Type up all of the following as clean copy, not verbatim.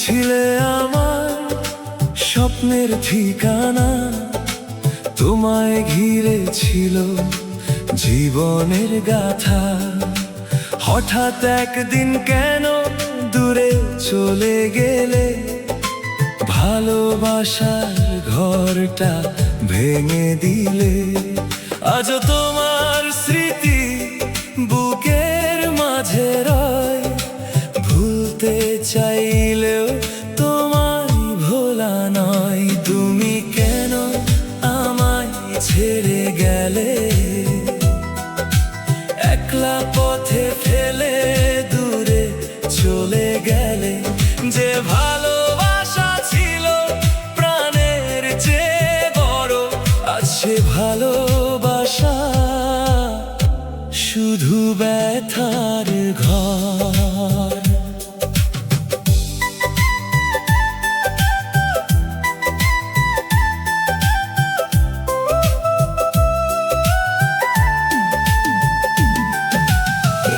ছিলে আমার স্বপ্নের ঠিকানা, তোমায় ঘিরে ছিল জীবনের গাথা। হঠাৎ একদিন কেন দূরে চলে গেলে, ভালোবাসার ঘরটা ভেঙে দিলে। আজও তোমার স্মৃতি বুকের মাঝে রয়, ভুলতে চাইলেও তোমায় ভোলা নয়। তুমি কেন আমায় ছেড়ে গেলে, একলা পথে ফেলে দূরে চলে গেলে। যে ভালোবাসা ছিল প্রাণের চেয়ে বড়, আজ সে ভালোবাসা শুধু ব্যথার ঘর।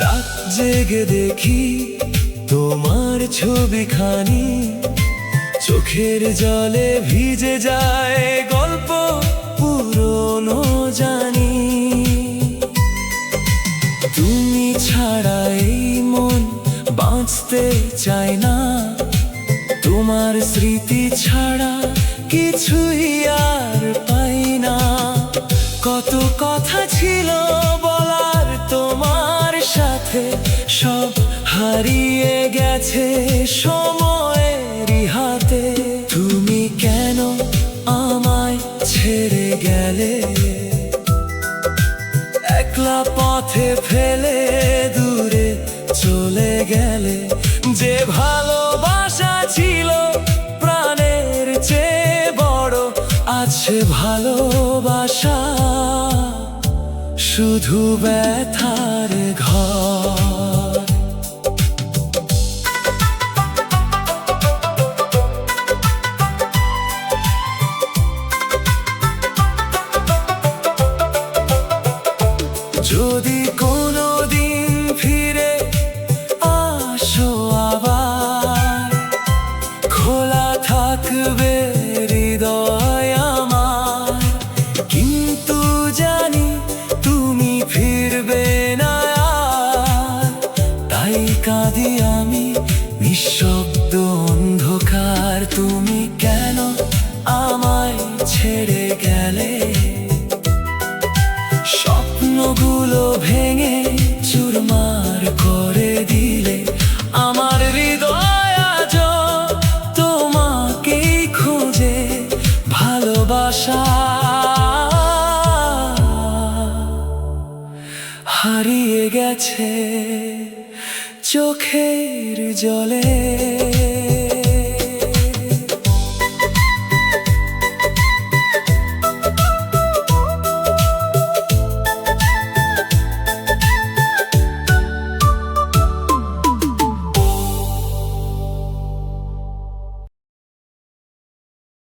রাত জেগে দেখি তোমার ছবিখানি, চোখের জলে ভিজে যায় গল্প পুরনো জানি। তুমি ছাড়া এই মন বাঁচতে চায় না, তোমার স্মৃতি ছাড়া কিছুই আর পাই না। কত কথা ছিল বলার তোমার সাথে, সব হারিয়ে গেছে সময়েরই হাতে। তুমি কেন আমায় ছেড়ে গেলে, একলা পথে ফেলে দূরে চলে গেলে। যে ভালোবাসা ছিল প্রাণের চেয়ে বড়, আছে ভালোবাসা শুধু ব্যথার ঘর। যদি কোনো দিন ফিরে আসো আবার, খোলা থাকবে হৃদয় আমার। কিন্তু জানি তুমি ফিরবে না আর, তাই কাঁদি আমি নিঃশব্দ অন্ধকার। তুমি কেন আমায় ছেড়ে গেলে, স্বপ্নগুলো ভেঙে চুরমার করে দিলে। আমার হৃদয় আজ তোমাকেই খোঁজে, ভালোবাসা হারিয়ে গেছে চোখের জলে।